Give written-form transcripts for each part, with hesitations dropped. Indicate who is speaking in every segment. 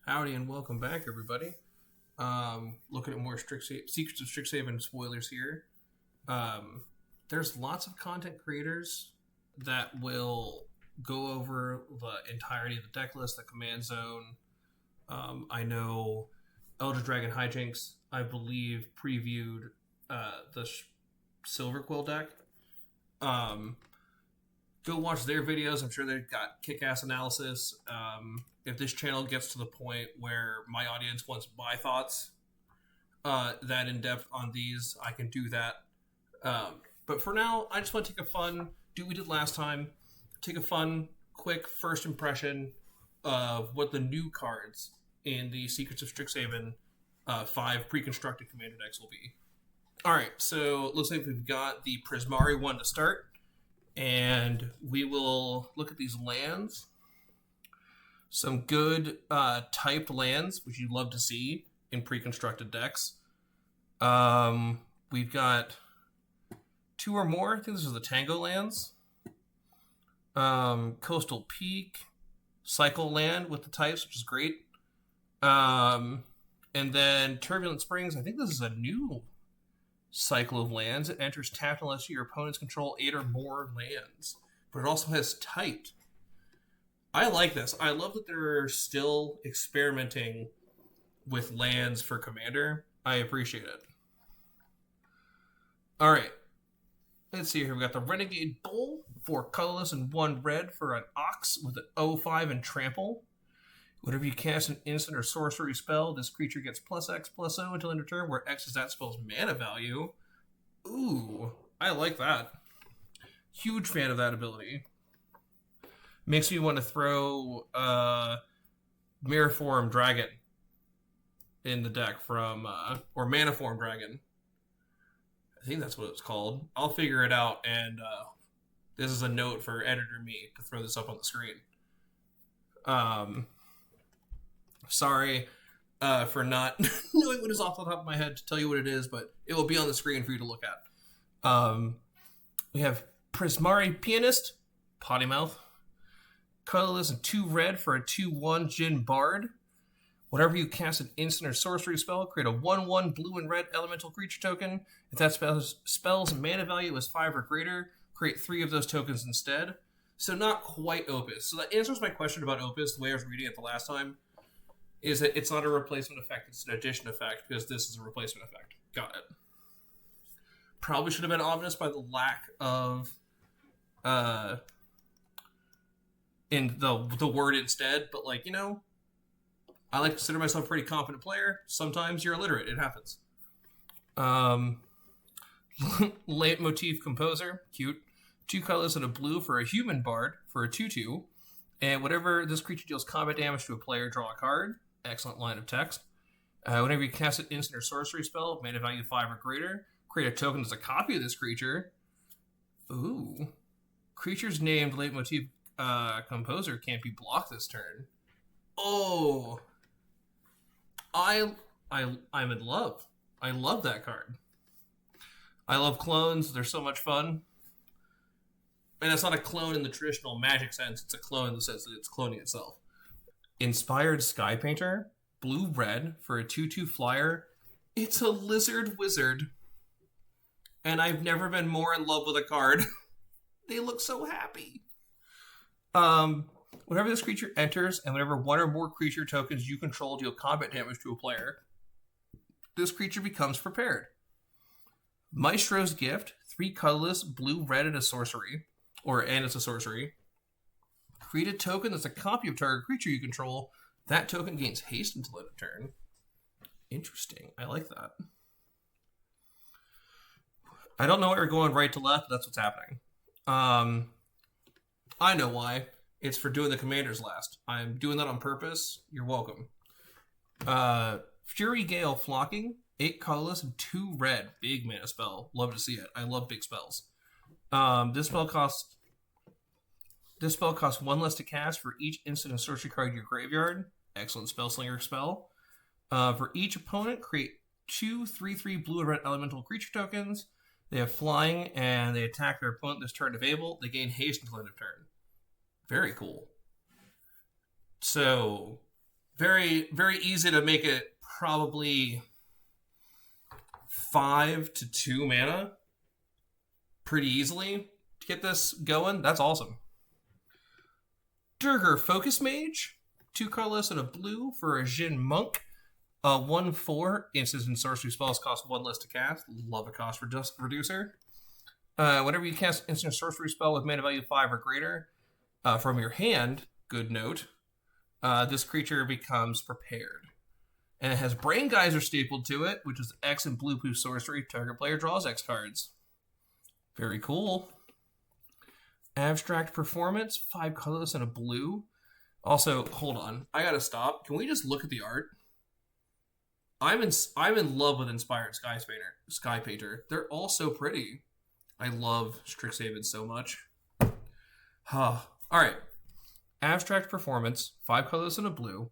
Speaker 1: Howdy and welcome back, everybody. Looking at more Secrets of Strixhaven spoilers here. There's lots of content creators that will go over the entirety of the deck list, the command zone. I know Elder Dragon Hijinks, I believe, previewed the Silver Quill deck. Go watch their videos. I'm sure they've got kick-ass analysis. If this channel gets to the point where my audience wants my thoughts that in-depth on these, I can do that. But for now, I just want to take a fun, do what we did last time, take a fun, quick first impression of what the new cards in the Secrets of Strixhaven 5 pre-constructed commander decks will be. Alright, so it looks like we've got the Prismari one to start. And we will look at these lands. Some good typed lands, which you'd love to see in pre-constructed decks. We've got two or more. I think this is the Tango lands. Coastal Peak. Cycle land with the types, which is great. And then Turbulent Springs. I think this is a new cycle of lands. It enters tapped unless your opponents control 8 or more lands. But it also has typed. I like this. I love that they're still experimenting with lands for Commander. I appreciate it. Alright. Let's see here. We've got the Renegade Bull, 4 colorless and 1 red for an Ox with an 0/5 and trample. Whenever you cast an instant or sorcery spell, this creature gets +X/+0 until end of turn, where X is that spell's mana value. Ooh, I like that. Huge fan of that ability. Makes me want to throw Mirror Form Dragon in the deck from, or Mana Form Dragon. I think that's what it's called. I'll figure it out, and this is a note for editor me to throw this up on the screen. Sorry for not knowing what is off the top of my head to tell you what it is, but it will be on the screen for you to look at. We have Prismari Pianist, Pottymouth, colorless and 2 red for a 2/1 Jin Bard. Whenever you cast an instant or sorcery spell, create a 1/1 blue and red elemental creature token. If that spell's mana value is 5 or greater, create 3 of those tokens instead. So not quite Opus. So that answers my question about Opus, the way I was reading it the last time. Is that it's not a replacement effect, it's an addition effect, because this is a replacement effect. Got it. Probably should have been ominous by the lack of in the word instead, but like, you know, I like to consider myself a pretty confident player. Sometimes you're illiterate, it happens. Leitmotif Composer, cute. 2 colors and a blue for a human bard for a 2/2. And whenever this creature deals combat damage to a player, draw a card. Excellent line of text. Whenever you cast an instant or sorcery spell, mana value 5 or greater, create a token as a copy of this creature. Ooh. Creatures named Leitmotif Composer can't be blocked this turn. Oh. I'm in love. I love that card. I love clones. They're so much fun. And it's not a clone in the traditional Magic sense. It's a clone in the sense that it's cloning itself. Inspired Sky Painter, blue-red for a 2/2 flyer. It's a lizard wizard. And I've never been more in love with a card. They look so happy. Whenever this creature enters, and whenever 1 or more creature tokens you control deal combat damage to a player, this creature becomes prepared. Maestro's Gift, 3 colorless, blue-red, and a sorcery. And it's a sorcery. Create a token that's a copy of target creature you control. That token gains haste until end of turn. Interesting. I like that. I don't know why we're going right to left, but that's what's happening. I know why. It's for doing the commanders last. I'm doing that on purpose. You're welcome. Fury Gale Flocking, 8 colorless and 2 red. Big mana spell. Love to see it. I love big spells. This spell costs 1 less to cast for each instant and sorcery card in your graveyard. Excellent Spellslinger spell. For each opponent, create 2 3/3 blue and red elemental creature tokens. They have flying, and they attack their opponent this turn if able. They gain haste until end of turn. Very cool. So, Very, very easy to make it probably 5 to 2 mana pretty easily to get this going. That's awesome. Durger Focus Mage, 2 colorless and a blue for a Jin Monk. 1/4 instants and sorcery spells cost 1 less to cast. Love a cost reducer. Whenever you cast instant sorcery spell with mana value 5 or greater from your hand, good note, this creature becomes prepared. And it has Brain Geyser stapled to it, which is X and blue sorcery. Target player draws X cards. Very cool. Abstract Performance, 5 colorless and a blue. Also, hold on. I gotta stop. Can we just look at the art? I'm in love with Inspired Sky Painter. They're all so pretty. I love Strixhaven so much. Alright. Abstract Performance, 5 colors and a blue.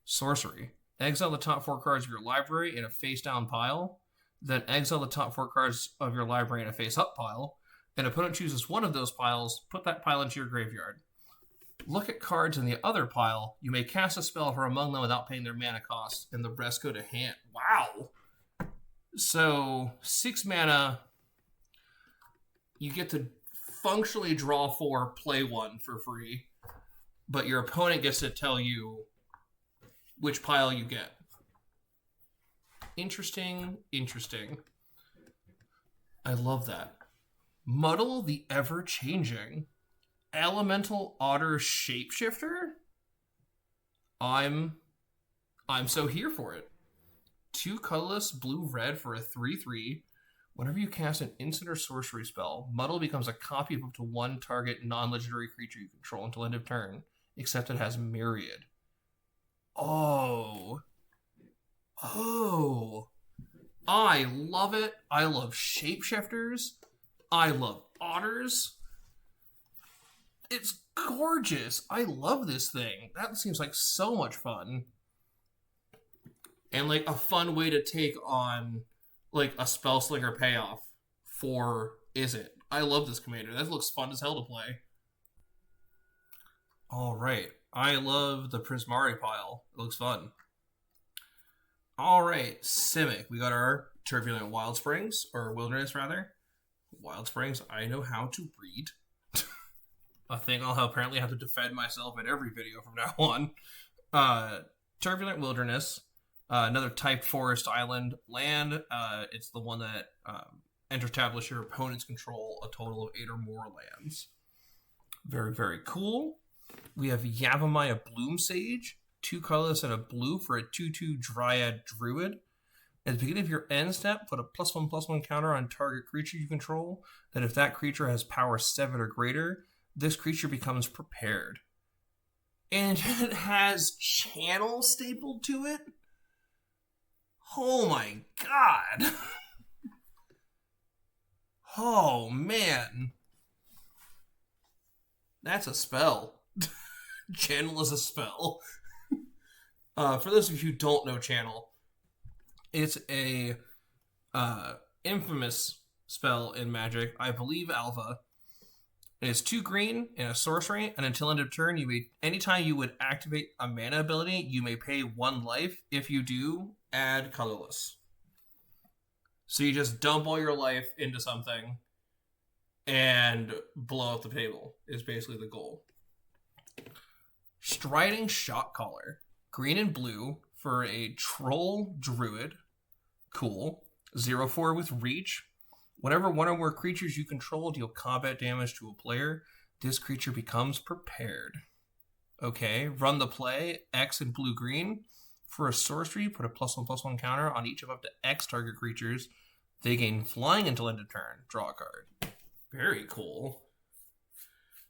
Speaker 1: Sorcery. Exile the top 4 cards of your library in a face-down pile. Then exile the top 4 cards of your library in a face-up pile. An opponent chooses one of those piles. Put that pile into your graveyard. Look at cards in the other pile. You may cast a spell from among them without paying their mana cost, and the rest go to hand. Wow! So, 6 mana, you get to functionally draw 4, play 1 for free, but your opponent gets to tell you which pile you get. Interesting, interesting. I love that. Muddle the Ever-Changing. Elemental Otter Shapeshifter? I'm so here for it. 2 colorless, blue-red for a 3/3. Whenever you cast an instant or sorcery spell, Muddle becomes a copy of up to 1 target non-legendary creature you control until end of turn, except it has Myriad. Oh. I love it. I love shapeshifters. I love otters. It's gorgeous. I love this thing. That seems like so much fun. And like a fun way to take on like a Spellslinger payoff for Izzet. I love this commander. That looks fun as hell to play. Alright. I love the Prismari pile. It looks fun. Alright, Simic. We got our Turbulent Wild Springs, or Wilderness rather. Wild Springs, I know how to breed. A thing I'll apparently have to defend myself in every video from now on. Turbulent Wilderness, another typed forest island land. It's the one that establish your opponent's control a total of 8 or more lands. Very, very cool. We have Yavimaya Bloom Sage, 2 colorless and a blue for a 2/2 Dryad Druid. At the beginning of your end step, put a +1/+1 counter on target creature you control. Then if that creature has power 7 or greater, this creature becomes prepared. And it has Channel stapled to it? Oh my god! Oh man. That's a spell. Channel is a spell. For those of you who don't know Channel, it's a infamous spell in Magic. I believe Alpha. It's 2 green and a sorcery, and until end of turn, anytime you would activate a mana ability, you may pay 1 life. If you do, add colorless. So you just dump all your life into something and blow up the table is basically the goal. Striding Shotcaller. Green and blue for a Troll Druid. Cool. 0/4 with reach. Whenever one or more creatures you control deal combat damage to a player, this creature becomes prepared. Okay, run the play. X and blue-green. For a sorcery, put a +1/+1 counter on each of up to X target creatures. They gain flying until end of turn. Draw a card. Very cool.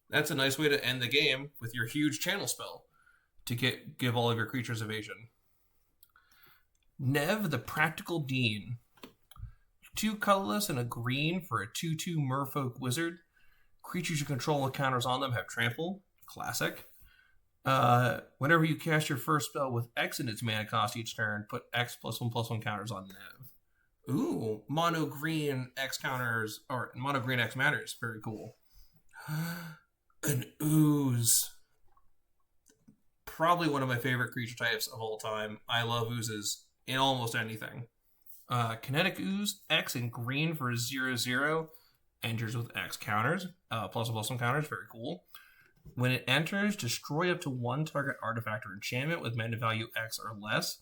Speaker 1: That's a nice way to end the game with your huge channel spell to give all of your creatures evasion. Nev the Practical Dean. 2 colorless and a green for a 2/2 Merfolk Wizard. Creatures you control with counters on them have trample. Classic. Whenever you cast your first spell with X in its mana cost each turn, put X +1/+1 counters on Nev. Ooh, mono green X counters, or mono green X matters. Very cool. An Ooze. probably one of my favorite creature types of all time. I love oozes in almost anything. Kinetic Ooze, X in green for 0/0. Enters with X counters. +1/+1 counters. Very cool. When it enters, destroy up to one target artifact or enchantment with mana value X or less.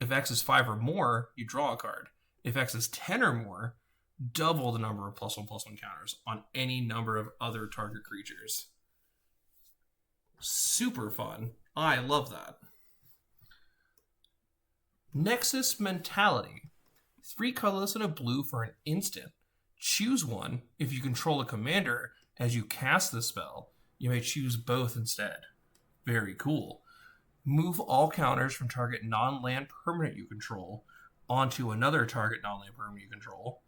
Speaker 1: If X is 5 or more, you draw a card. If X is 10 or more, double the number of +1/+1 counters on any number of other target creatures. Super fun. I love that. Nexus Mentality. 3 colorless and a blue for an instant. Choose one. If you control a commander, as you cast the spell, you may choose both instead. Very cool. Move all counters from target non-land permanent you control onto another target non-land permanent you control.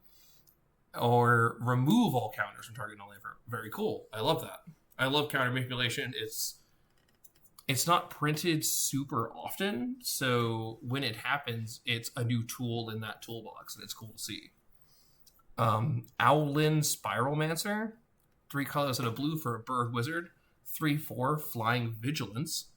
Speaker 1: Or remove all counters from target non-land permanent. Very cool. I love that. I love counter manipulation. It's not printed super often, so when it happens, it's a new tool in that toolbox, and it's cool to see. Owlin Spiralmancer. 3 colors and a blue for a bird wizard. 3/4 flying vigilance.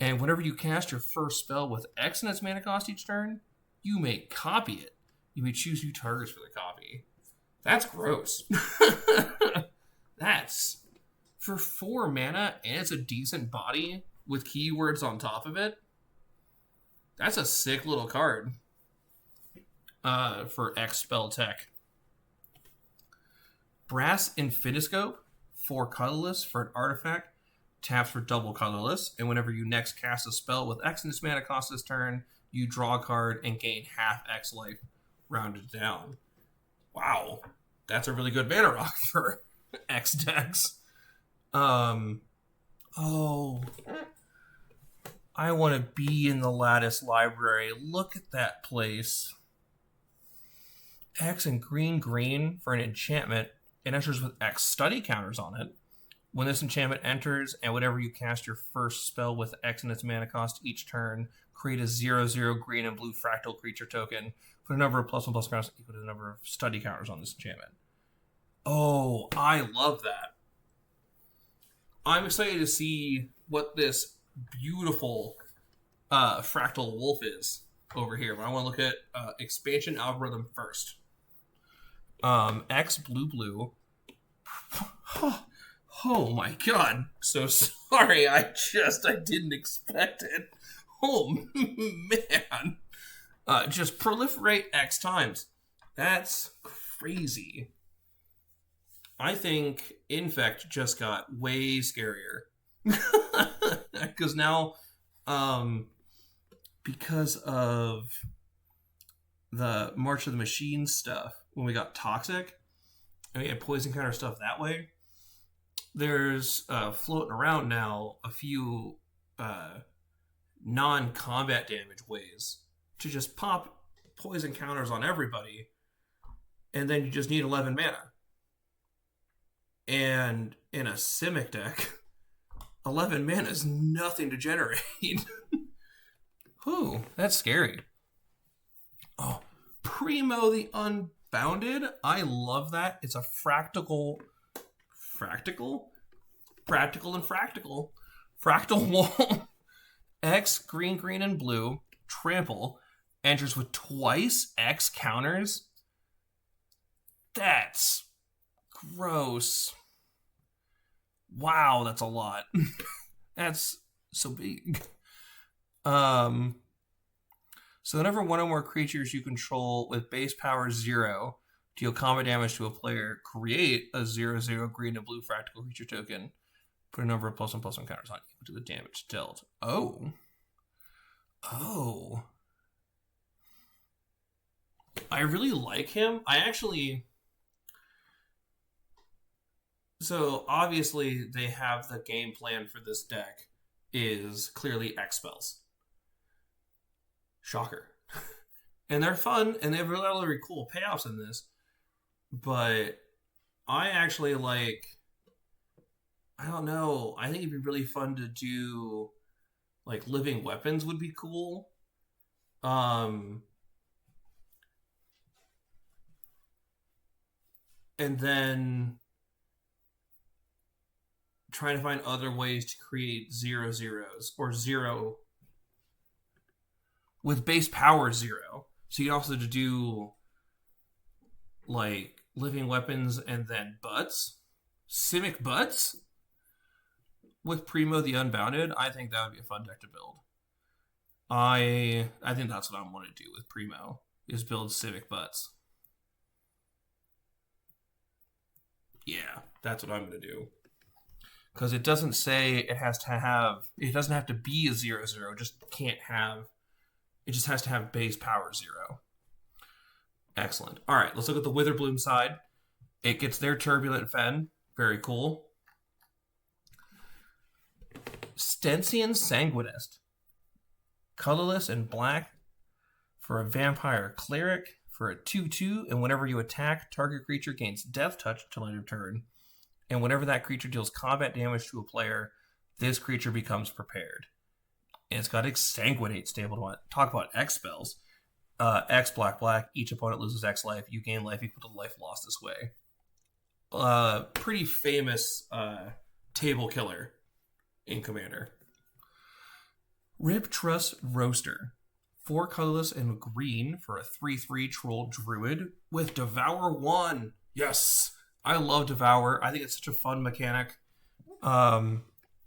Speaker 1: And whenever you cast your first spell with X in its mana cost each turn, you may copy it. You may choose 2 targets for the copy. That's gross. That's for 4 mana, and it's a decent body with keywords on top of it. That's a sick little card for X spell tech. Brass Infiniscope, 4 colorless for an artifact, taps for double colorless, and whenever you next cast a spell with X in its mana cost this turn, you draw a card and gain half X life, rounded down. Wow, that's a really good mana rock for X decks. I want to be in the Lattice Library. Look at that place. X and green for an enchantment. It enters with X study counters on it. When this enchantment enters, and whenever you cast your first spell with X in its mana cost each turn, create a 0/0 green and blue fractal creature token for a number of +1/+1 counters equal to the number of study counters on this enchantment. Oh, I love that. I'm excited to see what this beautiful fractal wolf is over here. But I want to look at expansion algorithm first. X blue. Oh my god. So sorry, I didn't expect it. Oh man. Just proliferate X times. That's crazy. I think Infect just got way scarier. Because now, because of the March of the Machines stuff, when we got Toxic, and we had poison counter stuff that way, there's floating around now a few non-combat damage ways to just pop poison counters on everybody, and then you just need 11 mana. And in a Simic deck, 11 mana is nothing to generate. Whew, that's scary. Oh, Primo the Unbounded. I love that. It's a fractal wall. X, green, and blue. Trample. Enters with twice X counters. That's gross. Wow, that's a lot. That's so big. So whenever one or more creatures you control with base power 0 deal combat damage to a player, create a 0/0 green and blue fractal creature token. Put a number of +1/+1 counters on equal to the damage dealt. Oh. I really like him. So obviously they have the game plan for this deck is clearly X spells. Shocker. And they're fun, and they have really cool payoffs in this. But I actually I don't know, I think it'd be really fun to do, living weapons would be cool. And then trying to find other ways to create 0/0s or 0 with base power 0. So you can also do like living weapons and then butts, Simic butts with Primo the Unbounded. I think that would be a fun deck to build. I think that's what I want to do with Primo, is build Civic butts. Yeah, that's what I'm going to do. Because it doesn't say it has to have... It doesn't have to be a 0/0. It just can't have... It just has to have base power 0. Excellent. All right, let's look at the Witherbloom side. It gets their Turbulent Fen. Very cool. Stensian Sanguinist. Colorless and black for a Vampire Cleric for a 2/2, and whenever you attack, target creature gains Death Touch till end of turn. And whenever that creature deals combat damage to a player, this creature becomes prepared. And it's got Exsanguinate stable to it. Talk about X spells. X black. Each opponent loses X life. You gain life equal to life lost this way. Pretty famous table killer in Commander. Rib Truss Roaster. 4 colorless and green for a 3/3 Troll Druid with Devour 1. Yes! I love Devour. I think it's such a fun mechanic.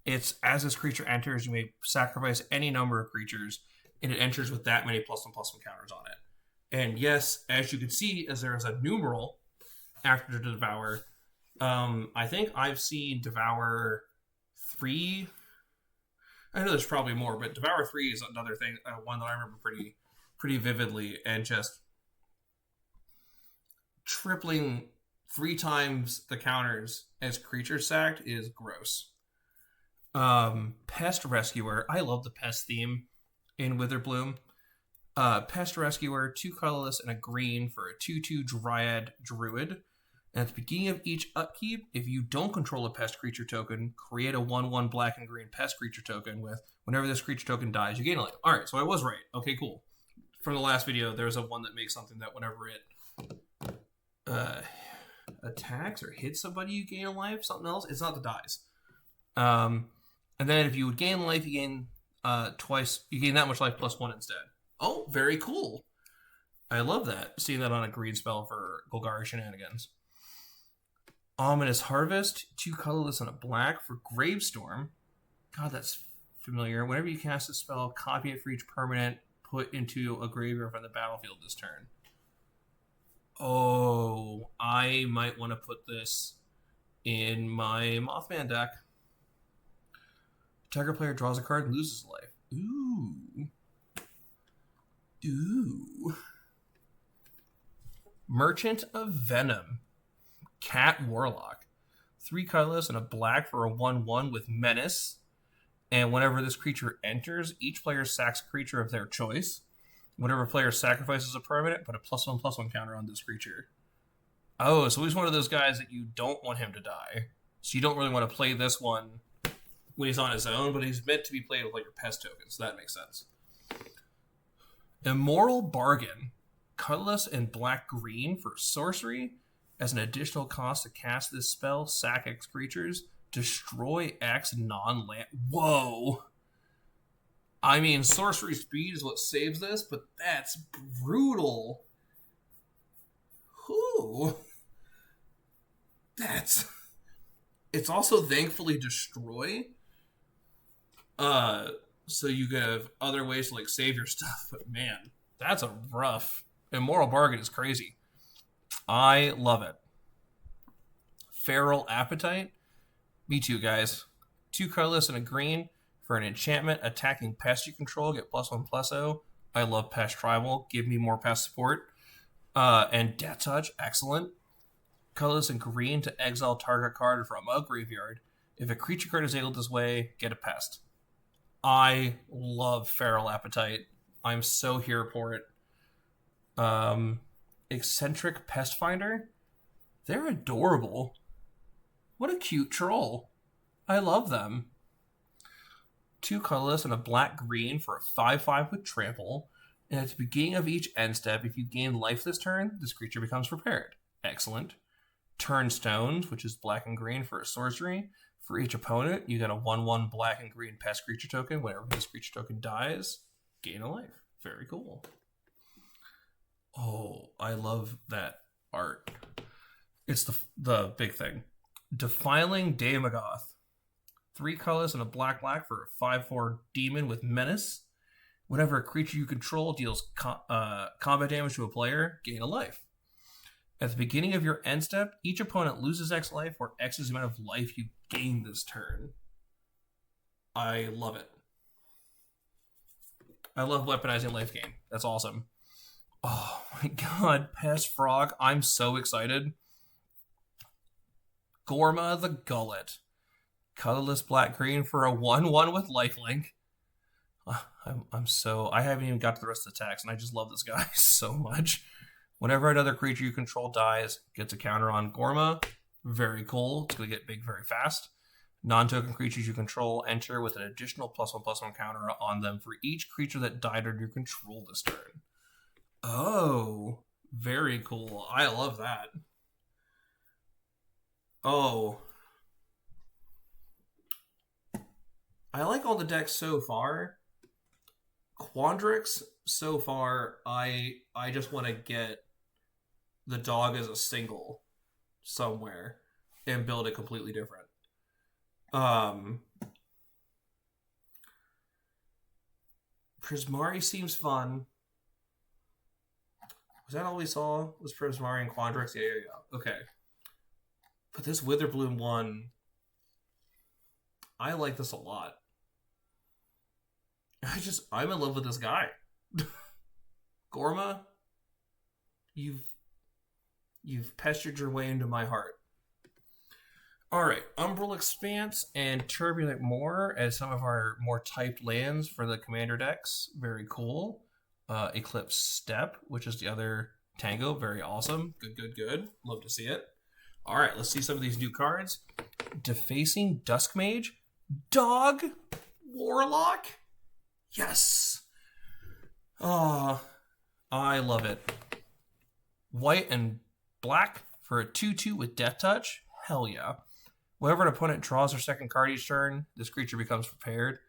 Speaker 1: It's as this creature enters, you may sacrifice any number of creatures, and it enters with that many +1/+1 counters on it. And yes, as you can see, as there is a numeral after the Devour, I think I've seen Devour 3. I know there's probably more, but Devour 3 is another thing, one that I remember pretty vividly, and just tripling 3 times the counters as creatures sacked is gross. Pest Rescuer. I love the pest theme in Witherbloom. Pest Rescuer, 2 colorless and a green for a 2/2 Dryad Druid. And at the beginning of each upkeep, if you don't control a pest creature token, create a 1/1 black and green pest creature token with whenever this creature token dies, you gain a life. Alright, so I was right. Okay, cool. From the last video, there's a one that makes something that whenever it attacks or hits somebody, you gain a life. Something else. It's not the dies. And then if you would gain life, you gain twice. You gain that much life +1 instead. Oh, very cool. I love that. Seeing that on a green spell for Golgari shenanigans. Ominous Harvest, 2 colorless and a black for Gravestorm. God, that's familiar. Whenever you cast a spell, copy it for each permanent put into a graveyard from the battlefield this turn. Oh, I might want to put this in my Mothman deck. Target player draws a card and loses a life. Ooh. Merchant of Venom. Cat Warlock. 3 colorless and a black for a 1/1 with Menace. And whenever this creature enters, each player sacks a creature of their choice. Whenever player sacrifices a permanent, put a +1/+1 counter on this creature. Oh, so he's one of those guys that you don't want him to die. So you don't really want to play this one when he's on his own, but he's meant to be played with like your pest tokens, so that makes sense. Immoral Bargain. Colorless and black-green for sorcery. As an additional cost to cast this spell, sack X creatures, destroy X non-land. Whoa! I mean, sorcery speed is what saves this, but that's brutal. Whew. It's also thankfully destroy. So you have other ways to like save your stuff, but man, that's a rough. Immoral Bargain is crazy. I love it. Feral Appetite. Me too, guys. 2 colorless and a green for an enchantment attacking pest you control. Get +1/+0. I love Pest Tribal. Give me more pest support. And Death Touch. Excellent. Colorless and green to exile target card from a graveyard. If a creature card is exiled this way, get a pest. I love Feral Appetite. I'm so here for it. Eccentric Pest Finder. They're adorable. What a cute troll. I love them. 2 colorless and a black-green for a 5/5 with trample. And at the beginning of each end step, if you gain life this turn, this creature becomes prepared. Excellent. Turnstones, which is black and green for a sorcery. For each opponent, you get a 1/1 black and green pest creature token. Whenever this creature token dies, gain a life. Very cool. Oh, I love that art. It's the big thing. Defiling Daemogoth. 3 colors and a black for a 5/4 demon with menace. Whenever a creature you control deals combat damage to a player, gain a life. At the beginning of your end step, each opponent loses X life, where X is the amount of life you gain this turn. I love it. I love weaponizing life gain. That's awesome. Oh my god, Pest Frog. I'm so excited. Gorma the Gullet. Colorless black-green for a 1/1 with lifelink. I haven't even got to the rest of the text, and I just love this guy so much. Whenever another creature you control dies, gets a counter on Gorma. Very cool. It's going to get big very fast. Non-token creatures you control enter with an additional +1/+1 counter on them for each creature that died under your control this turn. Oh, very cool. I love that. Oh. I like all the decks so far. Quandrix, so far, I just want to get the dog as a single somewhere and build it completely different. Prismari seems fun. Was that all we saw? Was Prismari and Quandrix? Yeah. Okay. But this Witherbloom one, I like this a lot. I'm in love with this guy. Gorma, you've pestered your way into my heart. Alright, Umbral Expanse and Turbulent Moor as some of our more typed lands for the commander decks. Very cool. Eclipse Step, which is the other Tango. Very awesome. Good. Love to see it. Alright, let's see some of these new cards. Defacing Duskmage. Dog Warlock. Yes. Oh, I love it. White and black for a 2/2 with Death Touch. Hell yeah. Whenever an opponent draws their second card each turn, this creature becomes prepared.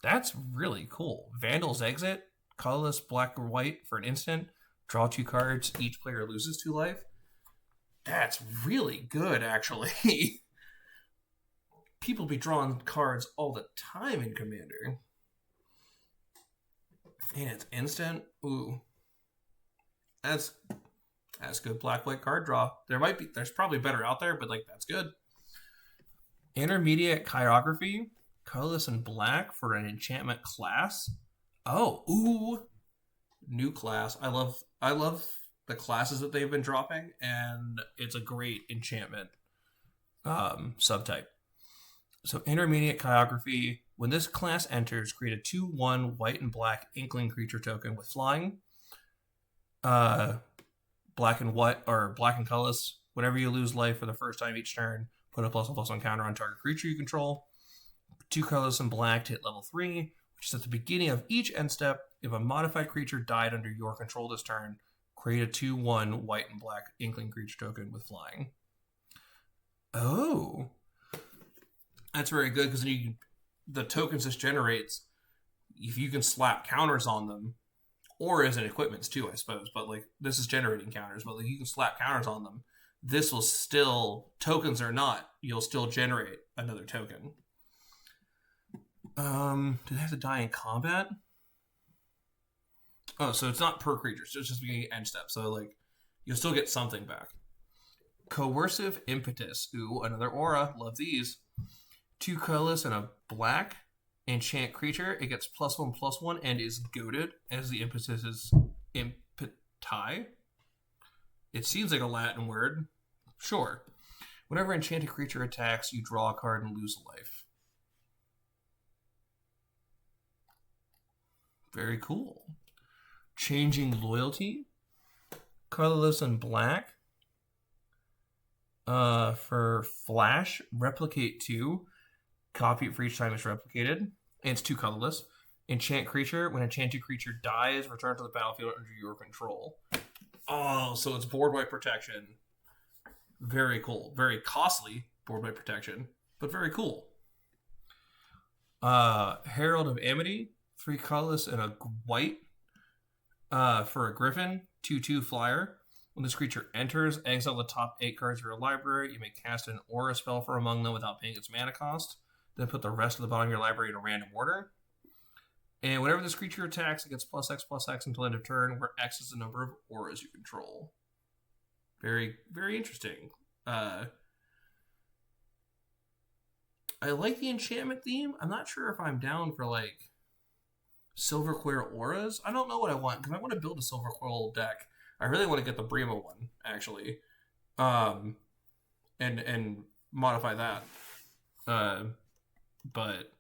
Speaker 1: That's really cool. Vandal's Exit. Colorless black or white for an instant. Draw 2 cards. Each player loses 2 life. That's really good, actually. People be drawing cards all the time in Commander. And it's instant. Ooh. That's good black-white card draw. There's probably better out there, but that's good. Intermediate Chirography. Colorless and black for an enchantment class. Oh, ooh. New class. I love the classes that they've been dropping, and it's a great enchantment subtype. So Intermediate Chirography. When this class enters, create a 2/1 white and black Inkling creature token with flying. Black and white or black and colorless. Whenever you lose life for the first time each turn, put a +1/+1 counter on target creature you control. 2 colorless and black to hit level 3, which is at the beginning of each end step. If a modified creature died under your control this turn, create a 2/1 white and black Inkling creature token with flying. Oh. That's very good because the tokens this generates, if you can slap counters on them, or as an equipments too, I suppose, but this is generating counters, but you can slap counters on them. This will still, tokens or not, you'll still generate another token. Do they have to die in combat? Oh, so it's not per creature, so it's just beginning end step. So you'll still get something back. Coercive Impetus. Ooh, another aura. Love these. 2 colorless and a black enchant creature. It gets +1/+1 and is goaded, as the impetus is impeti. It seems like a Latin word. Sure. Whenever enchanted creature attacks, you draw a card and lose a life. Very cool. Changing Loyalty. Colorless and black. For Flash, Replicate 2. Copy it for each time it's replicated. And it's 2 colorless. Enchant creature. When enchanted creature dies, return to the battlefield under your control. Oh, so it's board wipe protection. Very cool. Very costly board wipe protection, but very cool. Herald of Amity, 3 colorless and a white for a Griffin, 2/2 flyer. When this creature enters, exile the top 8 cards of your library. You may cast an aura spell from among them without paying its mana cost. Then put the rest of the bottom of your library in a random order. And whenever this creature attacks, it gets +X/+X until end of turn, where X is the number of auras you control. Very, very interesting. I like the enchantment theme. I'm not sure if I'm down for, like, Silver Quill auras. I don't know what I want, because I want to build a Silver Quill deck. I really want to get the Brima one, actually. And modify that. But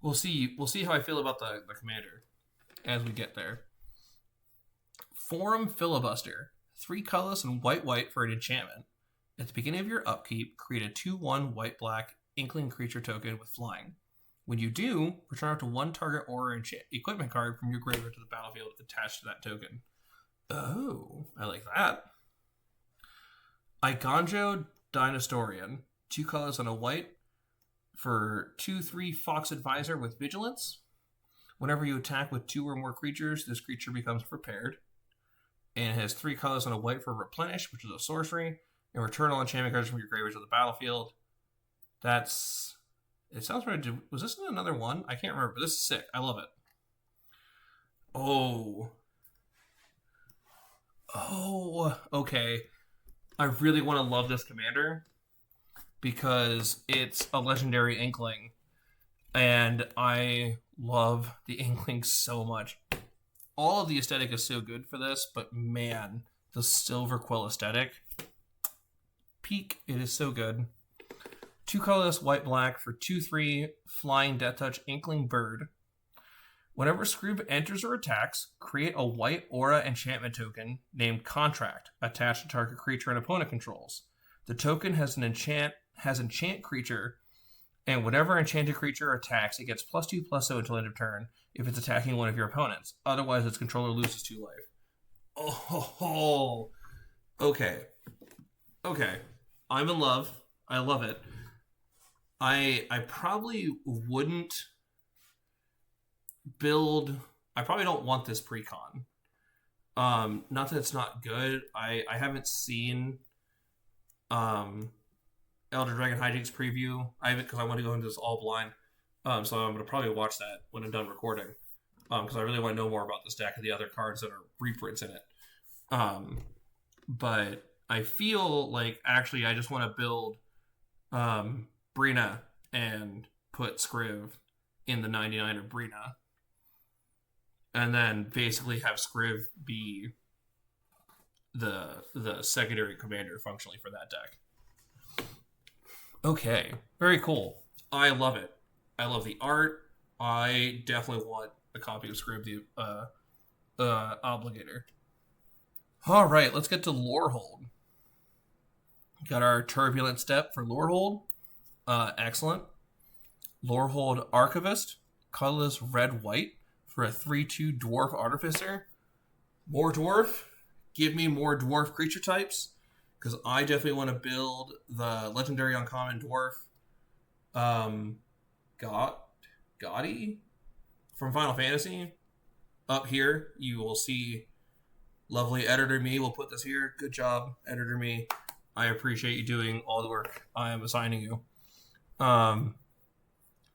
Speaker 1: we'll see how I feel about the commander as we get there. Forum Filibuster. 3 colorless and white for an enchantment. At the beginning of your upkeep, create a 2/1 white-black Inkling creature token with flying. When you do, return up to 1 target aura equipment card from your graveyard to the battlefield attached to that token. Oh, I like that. Igonjo Dinosaurian. 2 colors and a white for 2/3 Fox Advisor with Vigilance. Whenever you attack with 2 or more creatures, this creature becomes prepared. And it has 3 colors and a white for Replenish, which is a sorcery. And return all enchantment cards from your graveyard to the battlefield. It sounds right. Was this in another one? I can't remember, but this is sick. I love it. Oh, okay. I really want to love this commander because it's a legendary Inkling, and I love the Inkling so much. All of the aesthetic is so good for this, but man, the Silver Quill aesthetic, peak. It is so good. 2 colorless white-black for 2/3 Flying Death Touch Inkling Bird. Whenever Scroob enters or attacks, create a white aura enchantment token named Contract attached to target creature an opponent controls. The token has enchant creature, and whenever enchanted creature attacks, it gets +2/+0 until end of turn if it's attacking one of your opponents. Otherwise, its controller loses 2 life. Oh, okay. I'm in love. I love it. I probably wouldn't build. I probably don't want this precon. Not that it's not good. I haven't seen Elder Dragon Hijinks preview. I haven't, because I want to go into this all blind. So I'm gonna probably watch that when I'm done recording. Because I really want to know more about this deck and the other cards that are reprints in it. But I feel like actually I just want to build Brina and put Scriv in the 99 of Brina. And then basically have Scriv be the secondary commander functionally for that deck. Okay, very cool. I love it. I love the art. I definitely want a copy of Scrib the Obligator. All right, let's get to Lorehold. Got our Turbulent Step for Lorehold. Excellent. Lorehold Archivist, colorless red-white for a 3/2 Dwarf Artificer. More dwarf. Give me more dwarf creature types, because I definitely want to build the legendary uncommon dwarf Gotti from Final Fantasy. Up here, you will see lovely Editor Me. We'll put this here. Good job, Editor Me. I appreciate you doing all the work I am assigning you.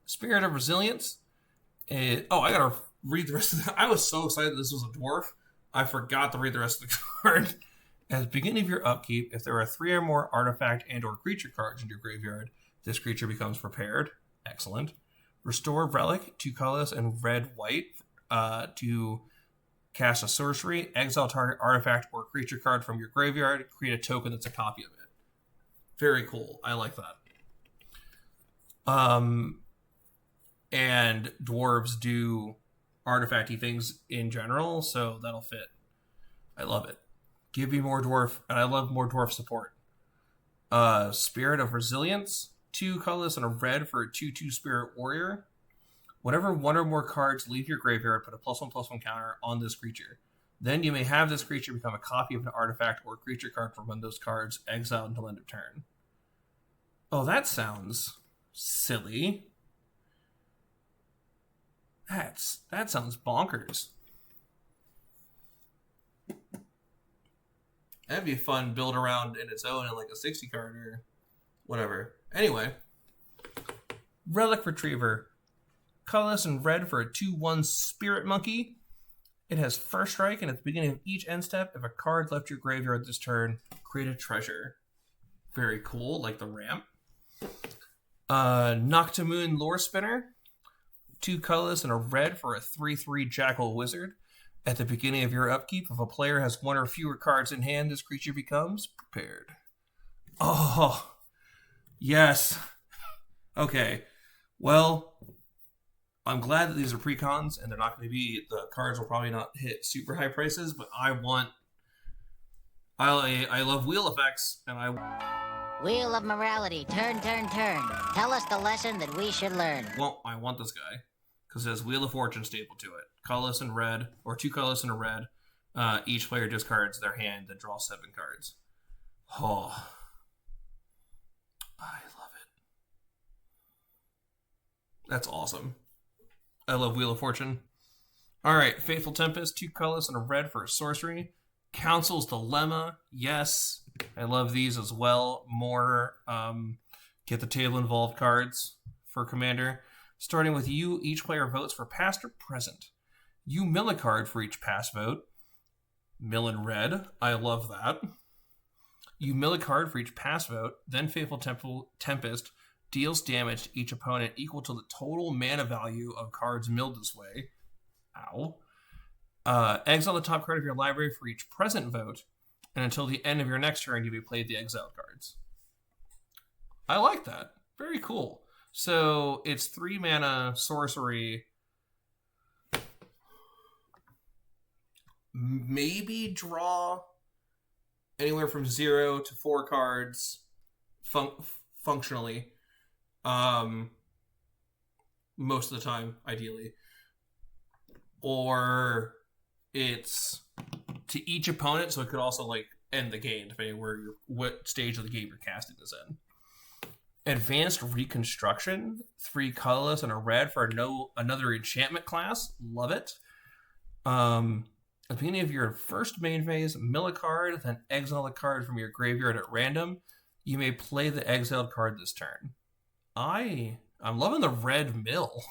Speaker 1: Spirit of Resilience. I gotta read the rest of that. I was so excited this was a dwarf. I forgot to read the rest of the card. At the beginning of your upkeep, if there are 3 or more artifact and or creature cards in your graveyard, this creature becomes prepared. Excellent. Restore Relic, 2 colorless and red-white to cast a sorcery. Exile target artifact or creature card from your graveyard. Create a token that's a copy of it. Very cool. I like that. And dwarves do artifacty things in general, so that'll fit. I love it. Give me more dwarf, and I love more dwarf support. Spirit of Resilience, 2 colorless and a red for a 2/2 Spirit Warrior. Whenever 1 or more cards leave your graveyard, put a +1/+1 counter on this creature. Then you may have this creature become a copy of an artifact or creature card from one of those cards, exiled until end of turn. Oh, that sounds silly. That sounds bonkers. That'd be a fun build around in its own in like a 60 card or whatever. Anyway, Relic Retriever. Colorless and red for a 2/1 Spirit Monkey. It has first strike, and at the beginning of each end step, if a card left your graveyard this turn, create a treasure. Very cool, like the ramp. Noctamoon Lore Spinner. 2 colorless and a red for a 3/3 Jackal Wizard. At the beginning of your upkeep, if a player has 1 or fewer cards in hand, this creature becomes prepared. Oh, yes. Okay, well, I'm glad that these are precons and they're not going to be, the cards will probably not hit super high prices, but I love wheel effects, and
Speaker 2: Wheel of morality, turn, turn, turn. Tell us the lesson that we should learn.
Speaker 1: Well, I want this guy because it has Wheel of Fortune staple to it. Colorless and red, or 2 colorless and a red. Each player discards their hand that draws 7 cards. Oh, I love it. That's awesome. I love Wheel of Fortune. Alright, Faithful Tempest, 2 colorless and a red for a sorcery. Council's Dilemma, yes. I love these as well. More get the table involved cards for Commander. Starting with you, each player votes for past or present. You mill a card for each past vote. Mill in red, I love that. You mill a card for each past vote, then Faithful Tempest deals damage to each opponent equal to the total mana value of cards milled this way. Ow. Exile the top card of your library for each present vote, and until the end of your next turn, you may play the exiled cards. I like that. Very cool. So it's 3 mana sorcery. Maybe draw anywhere from 0 to 4 cards functionally. Most of the time, ideally. Or it's to each opponent, so it could also like end the game, depending on what stage of the game you're casting this in. Advanced Reconstruction, 3 colorless and a red for another enchantment class. Love it. At the beginning of your first main phase, mill a card, then exile a card from your graveyard at random. You may play the exiled card this turn. I'm loving the red mill.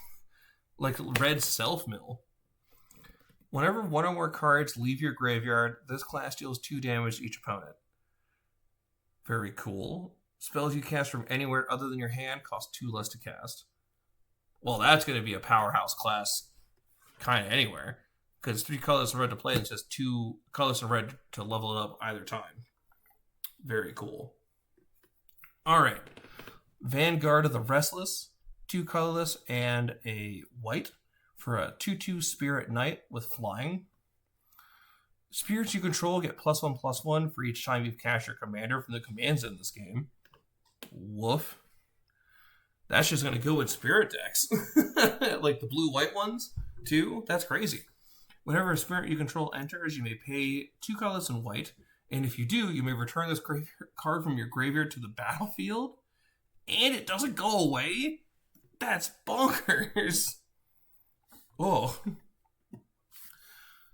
Speaker 1: Like red self-mill. Whenever 1 or more cards leave your graveyard, this class deals 2 damage to each opponent. Very cool. Spells you cast from anywhere other than your hand cost 2 less to cast. Well, that's going to be a powerhouse class kind of anywhere. Because 3 colors and red to play, and it's just 2 colors and red to level it up either time. Very cool. Alright. Vanguard of the Restless, 2 colorless and a white for a 2/2 Spirit Knight with flying. Spirits you control get +1/+1 for each time you've cast your commander from the commands in this game. Woof. That's just going to go with spirit decks. Like the blue-white ones, too. That's crazy. Whenever a spirit you control enters, you may pay 2 colorless and white. And if you do, you may return this card from your graveyard to the battlefield. And it doesn't go away. That's bonkers. Oh.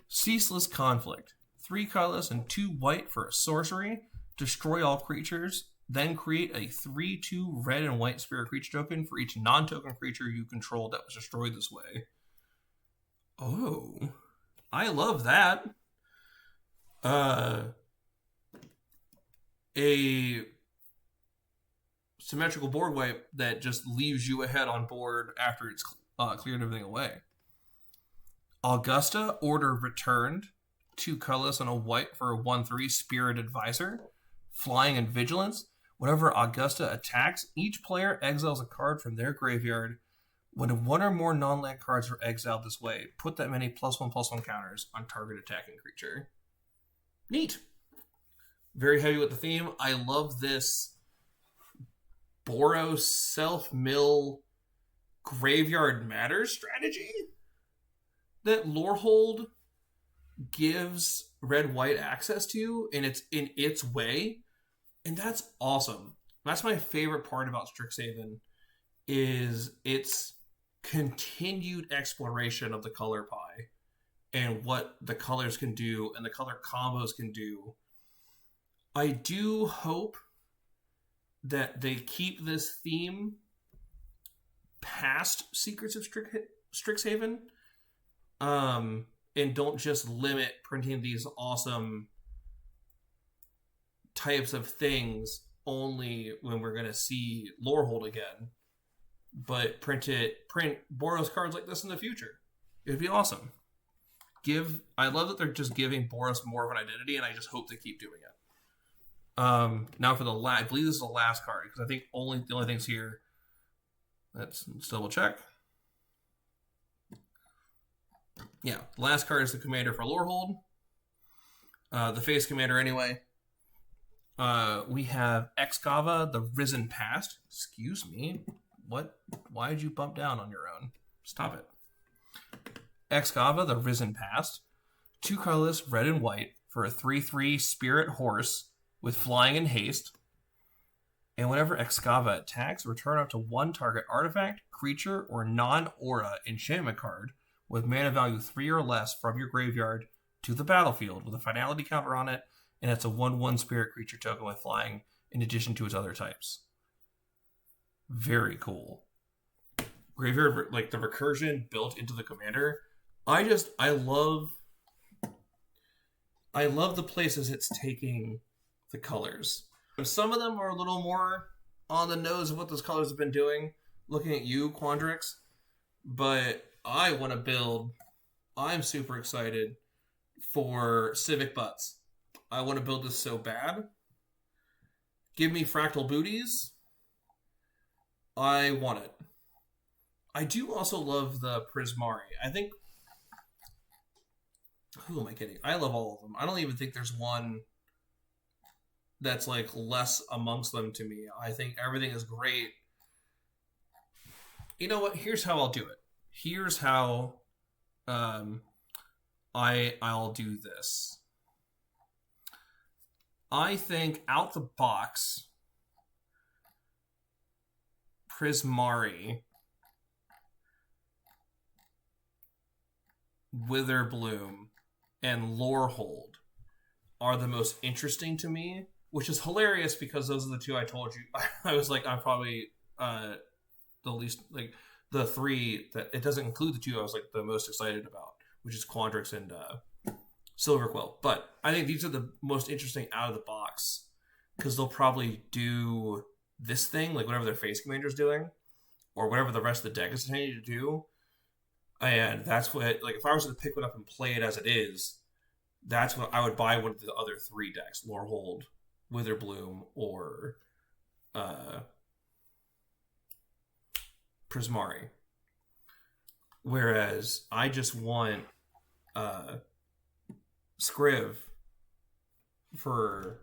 Speaker 1: Ceaseless Conflict. 3 colorless and 2 white for a sorcery. Destroy all creatures. Then create a 3/2 red and white spirit creature token for each non-token creature you control that was destroyed this way. Oh. I love that. A symmetrical board wipe that just leaves you ahead on board after it's cleared everything away. Augusta, Order Returned. 2 colorless and a white for a 1/3 Spirit Advisor. Flying and Vigilance. Whenever Augusta attacks, each player exiles a card from their graveyard. When 1 or more non-land cards are exiled this way, put that many +1/+1 counters on target attacking creature. Neat. Very heavy with the theme. I love this Boros self-mill graveyard matters strategy that Lorehold gives red-white access to, and it's in its way. And that's awesome. That's my favorite part about Strixhaven is its continued exploration of the color pie and what the colors can do and the color combos can do. I do hope that they keep this theme past Secrets of Strixhaven, and don't just limit printing these awesome types of things only when we're going to see Lorehold again, but print Boros cards like this in the future. It'd be awesome. I love that they're just giving Boros more of an identity, and I just hope they keep doing it. Now for I believe this is the last card, because I think the only things here. Let's double check. Yeah, the last card is the commander for Lorehold. The face commander anyway. We have Grxylbxsylgd, the Risen Past. Excuse me. What? Why did you bump down on your own? Stop it. Grxylbxsylgd, the Risen Past. 2 colorless, red and white, for a 3/3 spirit horse with flying and haste. And whenever Grxylbxsylgd attacks, return up to 1 target artifact, creature, or non-aura enchantment card with mana value 3 or less from your graveyard to the battlefield with a finality counter on it, and it's a 1/1 spirit creature token with flying in addition to its other types. Very cool. Graveyard, like the recursion built into the commander. I love the places it's taking the colors. Some of them are a little more on the nose of what those colors have been doing. Looking at you, Quandrix. But I want to build... I'm super excited for Civic Butts. I want to build this so bad. Give me Fractal Booties. I want it. I do also love the Prismari. I think... Who am I kidding? I love all of them. I don't even think there's one that's like less amongst them to me. I think everything is great. You know what? Here's how I'll do it. Here's how I'll do this. I think out the box, Prismari, Witherbloom, and Lorehold are the most interesting to me, which is hilarious because those are the 2 I told you. I was like, I'm probably the least, like, the 3 that it doesn't include the 2 I was like the most excited about, which is Quandrix and Silverquill. But I think these are the most interesting out of the box because they'll probably do this thing, like whatever their face commander's doing, or whatever the rest of the deck is intended to do. And that's what, like, if I was to pick one up and play it as it is, that's what I would buy one of the other 3 decks: Lorehold, Witherbloom, or Prismari. Whereas I just want Scriv for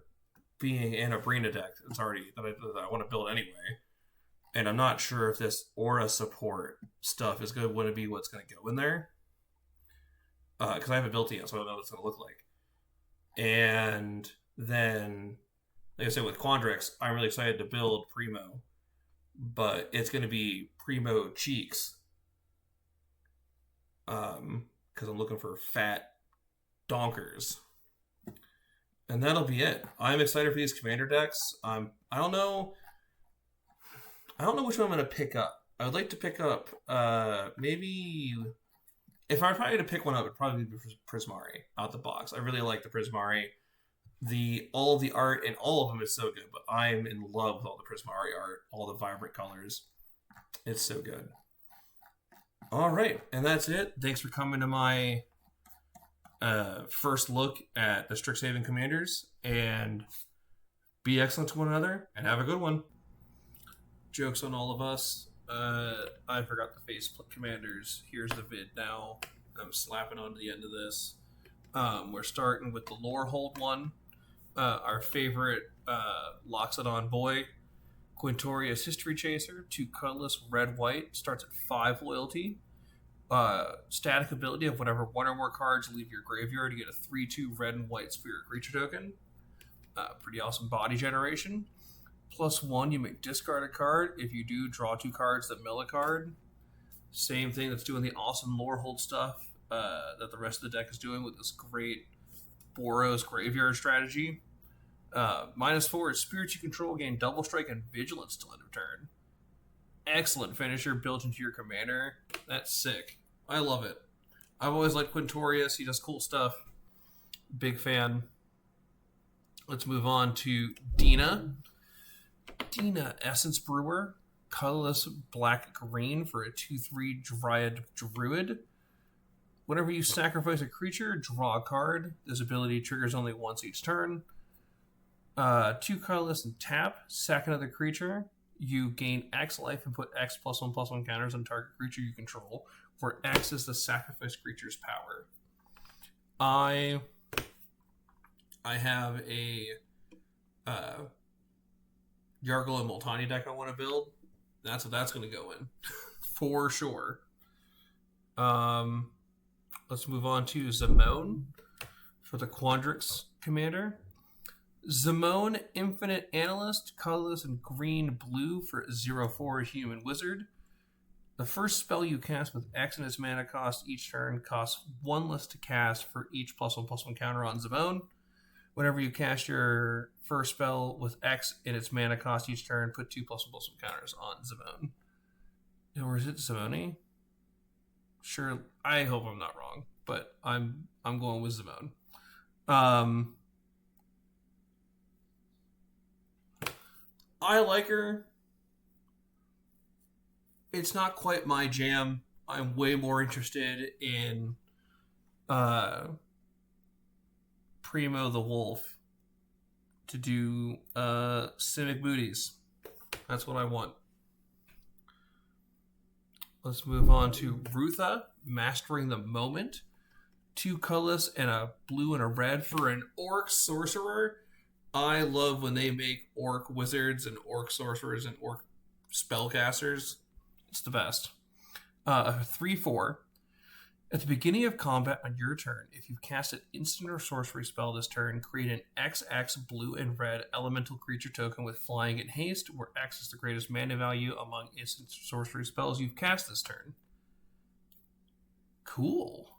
Speaker 1: being an Arena deck that's already that I want to build anyway. And I'm not sure if this aura support stuff is going to be what's going to go in there. Because I haven't built it yet, so I don't know what it's going to look like. And then, like I said, with Quandrix, I'm really excited to build Primo. But it's going to be Primo Cheeks. Because I'm looking for fat donkers. And that'll be it. I'm excited for these commander decks. I don't know which one I'm going to pick up. I would like to pick up, maybe... If I probably had to pick one up, it'd probably be Prismari out the box. I really like the Prismari. All of the art in all of them is so good, but I'm in love with all the Prismari art, all the vibrant colors. It's so good. All right, and that's it. Thanks for coming to my first look at the Strixhaven Commanders, and be excellent to one another, and have a good one. Jokes on all of us. I forgot the face commanders. Here's the vid now. I'm slapping onto the end of this. We're starting with the Lorehold one. Our favorite Loxodon boy, Quintorius History Chaser, 2 colorless, red-white, starts at 5 loyalty. Static ability of whenever 1 or more cards leave your graveyard, you get a 3/2 red and white spirit creature token. Pretty awesome body generation. +1, you may discard a card. If you do, draw 2 cards that mill a card. Same thing that's doing the awesome Lorehold stuff that the rest of the deck is doing with this great Boros graveyard strategy. -4 is spirits you control gain double strike and vigilance till end of turn. Excellent finisher built into your commander. That's sick. I love it. I've always liked Quintorius. He does cool stuff. Big fan. Let's move on to Dina. Dina, Essence Brewer. Colorless black-green for a 2/3 Dryad Druid. Whenever you sacrifice a creature, draw a card. This ability triggers only once each turn. 2 colorless and tap. Sack another creature. You gain X life and put X +1/+1 counters on target creature you control, where X is the sacrifice creature's power. I have a Yargle and Multani deck I want to build. That's what that's going to go in. For sure. Let's move on to Zamone for the Quandrix commander. Zamone, Infinite Analyst, colorless and green-blue for a 0/4 human wizard. The first spell you cast with X in its mana cost each turn costs 1 less to cast for each +1/+1 counter on Zamone. Whenever you cast your first spell with X in its mana cost each turn, put 2 +1/+1 counters on Zamone. Or is it Zamone? Sure, I hope I'm not wrong, but I'm going with Zamone. I like her. It's not quite my jam. I'm way more interested in Primo the Wolf to do Civic Booties. That's what I want. Let's move on to Rutha, Mastering the Moment. 2 colorless and a blue and a red for an Orc Sorcerer. I love when they make Orc Wizards and Orc Sorcerers and Orc Spellcasters. It's the best. 3/4. At the beginning of combat on your turn, if you've cast an instant or sorcery spell this turn, create an XX blue and red elemental creature token with flying and haste, where X is the greatest mana value among instant sorcery spells you've cast this turn. Cool.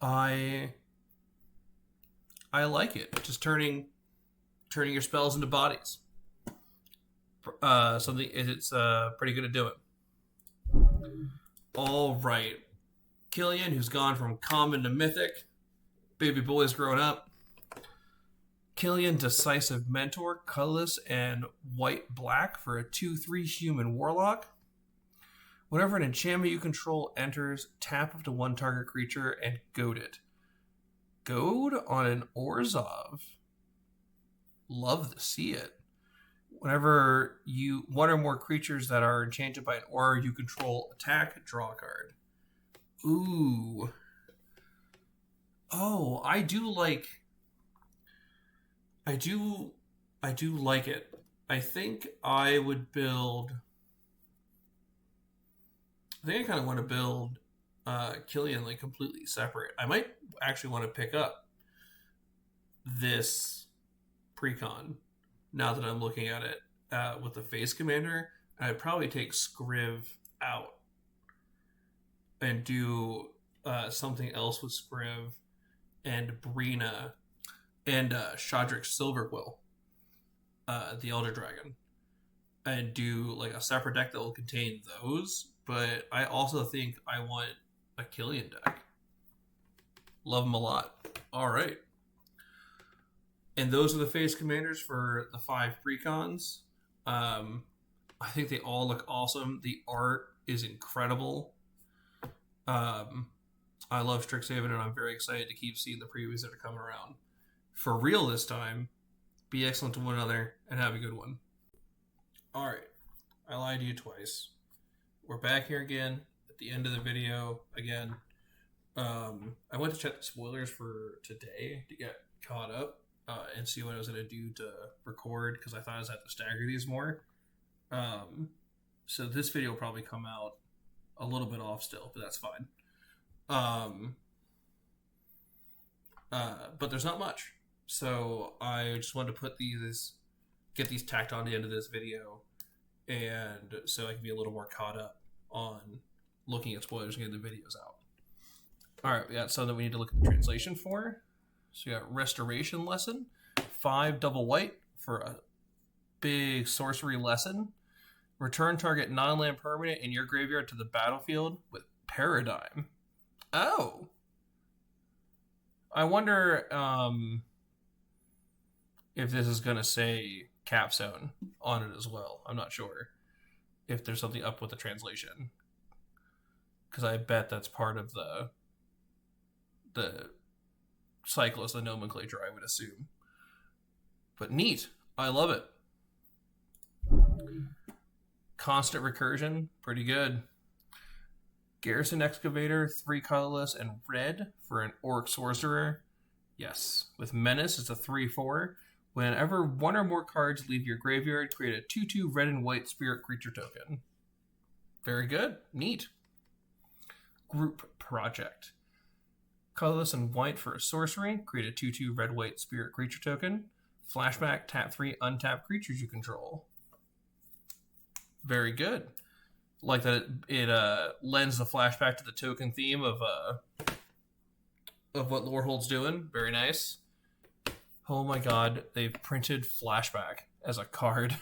Speaker 1: I like it. Just turning your spells into bodies. Something it's pretty good at doing. All right. Killian, who's gone from common to mythic. Baby boy's grown up. Killian, Decisive Mentor, colorless and white-black for a 2/3 human warlock. Whenever an enchantment you control enters, tap up to 1 target creature and goad it. Goad on an Orzhov. Love to see it. Whenever 1 or more creatures that are enchanted by an aura you control attack, draw a card. Ooh. Oh, I do like it. I think I would build... I think I kind of want to build Killian like completely separate. I might actually want to pick up this precon now that I'm looking at it with the face commander. I'd probably take Scriv out and do something else with Scriv and Brina and Grxylbxsylgd, the Elder Dragon, and do like a separate deck that will contain those. But I also think I want a Killian deck. Love them a lot. All right. And those are the face commanders for the 5 precons. I think they all look awesome. The art is incredible. I love Strixhaven, and I'm very excited to keep seeing the previews that are coming around. For real this time, be excellent to one another, and have a good one. All right. I lied to you twice. We're back here again at the end of the video again. I went to check the spoilers for today to get caught up and see what I was going to do to record, because I thought I was going to have to stagger these more. So this video will probably come out a little bit off still, but that's fine. But there's not much. So I just wanted to put these get these tacked on the end of this video, and so I can be a little more caught up on looking at spoilers and getting the videos out. All right, we got something we need to look at the translation for. So we got Restoration Lesson, 5 double white for a big sorcery lesson. Return target non-land permanent in your graveyard to the battlefield with Paradigm. Oh. I wonder if this is going to say Capstone on it as well. I'm not sure if there's something up with the translation. Because I bet that's part of the cyclist, the nomenclature, I would assume. But neat. I love it. Constant Recursion. Pretty good. Garrison Excavator, 3 colorless and red for an Orc Sorcerer. Yes. With Menace, it's a 3/4. Whenever one or more cards leave your graveyard, create a 2/2 red and white spirit creature token. Very good. Neat. Group Project. Colorless and white for a sorcery. Create a 2/2 red-white spirit creature token. Flashback, tap 3 untap creatures you control. Very good. Like that it lends the flashback to the token theme of what Lorehold's doing. Very nice. Oh my god, they've printed Flashback as a card.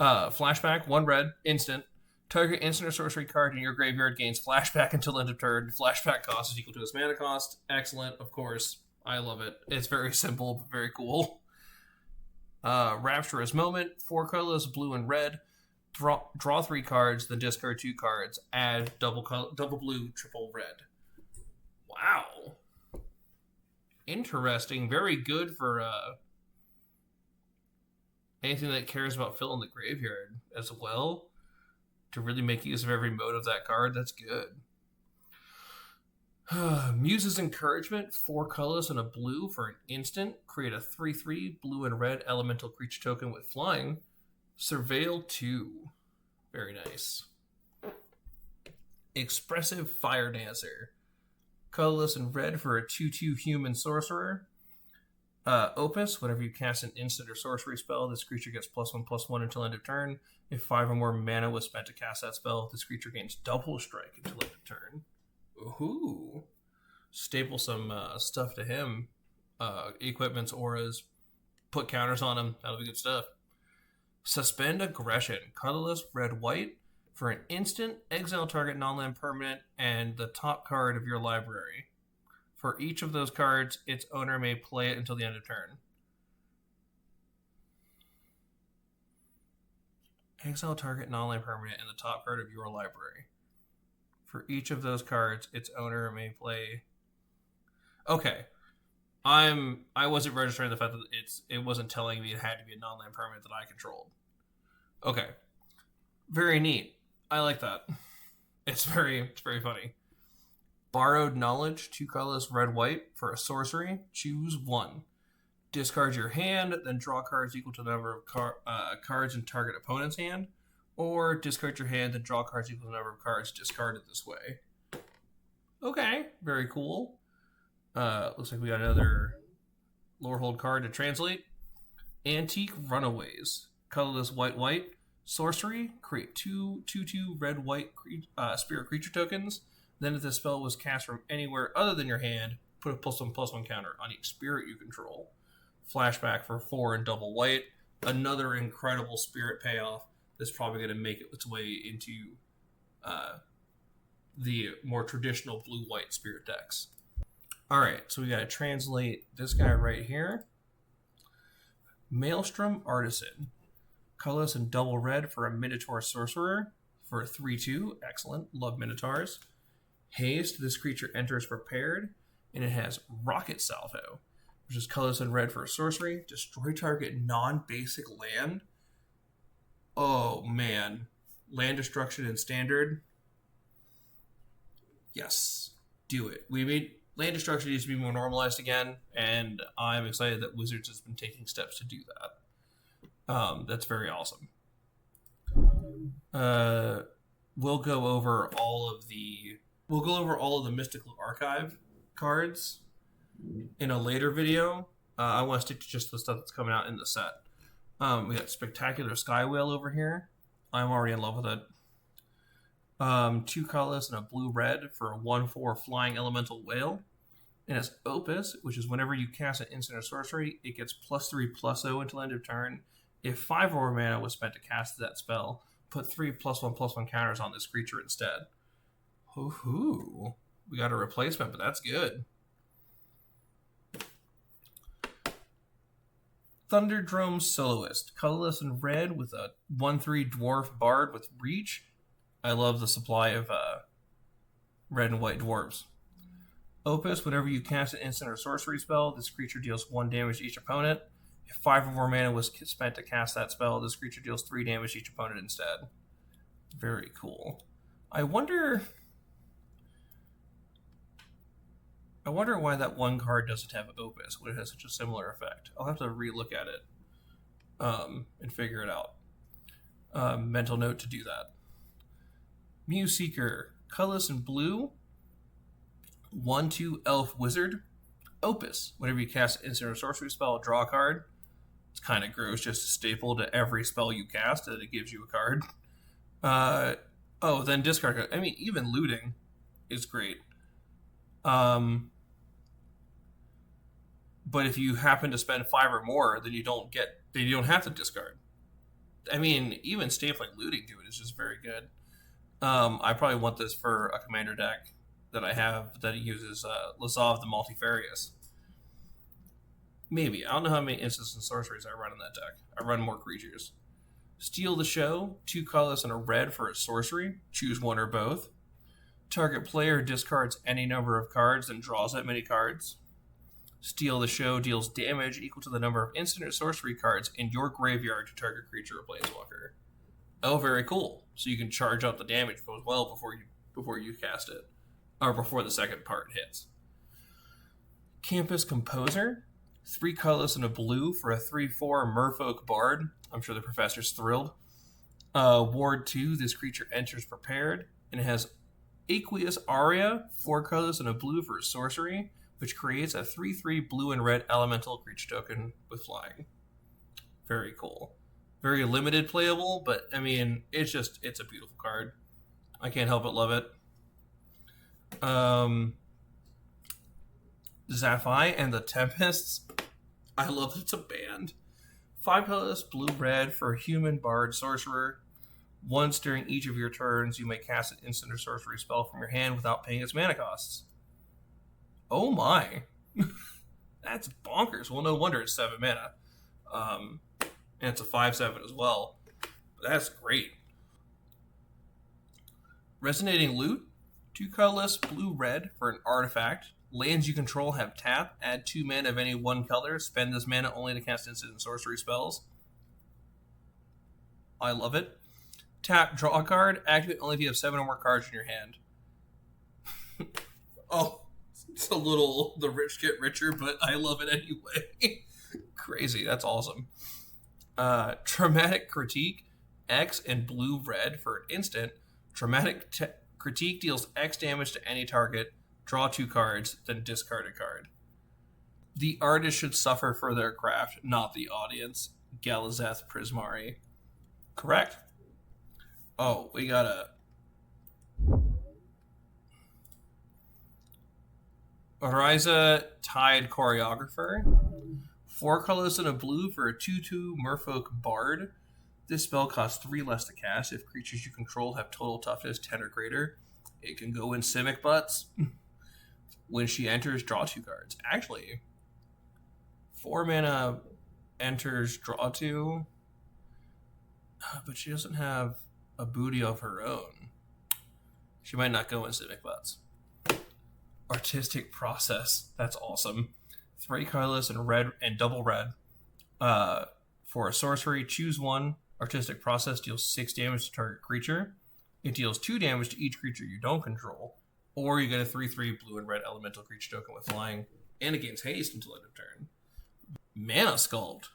Speaker 1: Flashback, 1 red, instant. Target instant or sorcery card in your graveyard gains Flashback until end of turn. Flashback cost is equal to its mana cost. Excellent, of course. I love it. It's very simple, but very cool. Rapturous Moment, 4 colorless, blue and red. Draw 3 cards, then discard 2 cards. Add double blue, triple red. Wow. Interesting. Very good for anything that cares about filling the graveyard as well. To really make use of every mode of that card, that's good. Muse's Encouragement, 4 colorless and a blue for an instant. Create a 3/3 blue and red elemental creature token with flying. Surveil 2. Very nice. Expressive Fire Dancer. Colorless and red for a 2/2 human sorcerer. Opus, whenever you cast an instant or sorcery spell, this creature gets +1/+1 until end of turn. If 5 or more mana was spent to cast that spell, this creature gains double strike until end of turn. Ooh. Staple some stuff to him. Equipments, auras. Put counters on him. That'll be good stuff. Suspend Aggression. Colorless, red-white. For an instant, exile target non-land permanent and the top card of your library. For each of those cards, its owner may play it until the end of turn. Exile target non-land permanent and the top card of your library. For each of those cards, its owner may play. Okay, I wasn't registering the fact that it wasn't telling me it had to be a non-land permanent that I controlled. Okay, very neat. I like that. It's very funny. Borrowed Knowledge, 2 colorless, red-white for a sorcery. Choose 1. Discard your hand, then draw cards equal to the number of cards in target opponent's hand. Or discard your hand, then draw cards equal to the number of cards discarded this way. Okay, very cool. Looks like we got another Lorehold card to translate. Antique Runaways. Colorless, white. Sorcery. Create 2/2 red-white spirit creature tokens. Then if the spell was cast from anywhere other than your hand, put a +1/+1 counter on each spirit you control. Flashback for 4 and double white. Another incredible spirit payoff that's probably going to make its way into the more traditional blue-white spirit decks. Alright, so we got to translate this guy right here. Maelstrom Artisan. Colorless and double red for a Minotaur Sorcerer. For a 3/2. Excellent. Love Minotaurs. Haste. This creature enters prepared. And it has Rocket Salvo, which is colorless and red for a sorcery. Destroy target non-basic land. Oh, man. Land destruction in standard. Yes. Do it. We made land destruction needs to be more normalized again, and I'm excited that Wizards has been taking steps to do that. That's very awesome. We'll go over all of the Mystical Archive cards in a later video. I want to stick to just the stuff that's coming out in the set. We got Spectacular Sky Whale over here. I'm already in love with it. 2 colors and a blue-red for a 1/4 flying elemental whale. And it's Opus, which is whenever you cast an instant or sorcery, it gets +3/+0 until end of turn. If 5 or more mana was spent to cast that spell, put 3 +1/+1 counters on this creature instead. Hoo-hoo. We got a replacement, but that's good. Thunderdrome Soloist. Colorless and red with a 1/3 dwarf bard with reach. I love the supply of red and white dwarves. Opus, whenever you cast an instant or sorcery spell, this creature deals 1 damage to each opponent. If 5 or more mana was spent to cast that spell, this creature deals 3 damage to each opponent instead. Very cool. I wonder why that one card doesn't have Opus when it has such a similar effect. I'll have to relook at it and figure it out. Mental note to do that. Muse Seeker, colorless and blue, 1/2 elf wizard. Opus, whenever you cast an instant or sorcery spell, draw a card. It's kind of gross, just a staple to every spell you cast that it gives you a card. Then discard card. I mean, even looting is great. But if you happen to spend 5 or more, then you don't have to discard. I mean, even stapling looting to it is just very good. I probably want this for a commander deck that I have that uses Lazav the Multifarious. Maybe. I don't know how many instants and sorceries I run in that deck. I run more creatures. Steal the Show, 2 colors and a red for a sorcery. Choose one or both. Target player discards any number of cards and draws that many cards. Steal the Show deals damage equal to the number of instant or sorcery cards in your graveyard to target creature or planeswalker. Oh, very cool. So you can charge up the damage as well before you cast it. Or before the second part hits. Campus Composer, 3 colors and a blue for a 3/4 Merfolk Bard. I'm sure the professor's thrilled. Ward 2, this creature enters prepared, and it has Aqueous Aria, 4 colors and a blue for a sorcery, which creates a 3/3 blue and red elemental creature token with flying. Very cool. Very limited playable, but I mean, it's a beautiful card. I can't help but love it. Zaphi and the Tempests. I love that it's a band. 5 colors, blue-red for a human bard sorcerer. Once during each of your turns, you may cast an instant or sorcery spell from your hand without paying its mana costs. Oh my. That's bonkers. Well, no wonder it's 7 mana. And it's a 5/7 as well. But that's great. Resonating Loot. 2 colorless, blue-red for an artifact. Lands you control have tap. Add 2 mana of any one color. Spend this mana only to cast instant and sorcery spells. I love it. Tap, draw a card. Activate only if you have 7 or more cards in your hand. Oh, it's a little the rich get richer, but I love it anyway. Crazy, that's awesome. Traumatic Critique. X and blue-red for an instant. Traumatic Critique deals X damage to any target. Draw 2 cards, then discard a card. The artist should suffer for their craft, not the audience. Galazeth Prismari. Correct. Oh, we got a Ariza Tide Choreographer. 4 colors and a blue for a 2/2 Merfolk Bard. This spell costs 3 less to cast if creatures you control have total toughness 10 or greater. It can go in Simic Butts. When she enters, draw 2 cards. Actually, 4 mana enters, draw 2. But she doesn't have a booty of her own. She might not go in Simic Butts. Artistic Process. That's awesome. 3 colorless and red and double red. For a sorcery, choose one. Artistic Process deals 6 damage to target creature. It deals 2 damage to each creature you don't control. Or you get a 3/3 blue and red elemental creature token with flying. And it gains haste until end of turn. Mana Sculpt.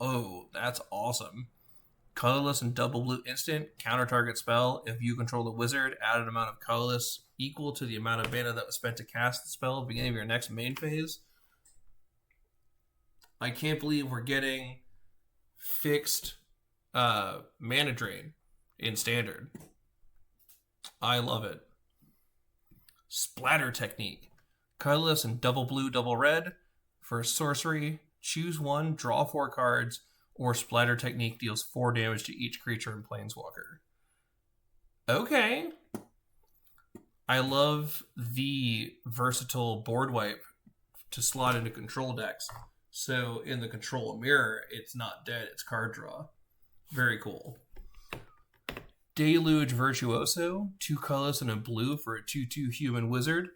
Speaker 1: Oh, that's awesome. Colorless and double blue instant. Counter target spell. If you control the wizard, add an amount of colorless equal to the amount of mana that was spent to cast the spell at the beginning of your next main phase. I can't believe we're getting fixed mana drain in Standard. I love it. Splatter Technique. Colorless and double blue, double red. For a sorcery, choose one, draw 4 cards, or Splatter Technique deals 4 damage to each creature in Planeswalker. Okay. I love the versatile board wipe to slot into control decks. So in the control mirror, it's not dead, it's card draw. Very cool. Deluge Virtuoso, 2 colors and a blue for a 2/2 human wizard.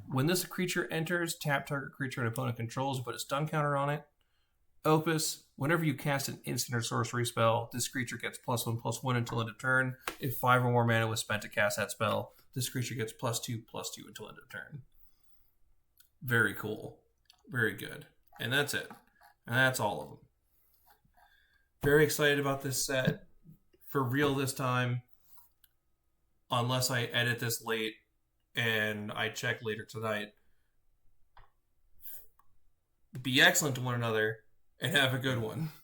Speaker 1: When this creature enters, tap target creature an opponent controls, put a stun counter on it. Opus, whenever you cast an instant or sorcery spell, this creature gets +1/+1 until end of turn. If 5 or more mana was spent to cast that spell, this creature gets +2/+2 until end of turn. Very cool. Very good. And that's it. And that's all of them. Very excited about this set. For real this time. Unless I edit this late and I check later tonight. Be excellent to one another and have a good one.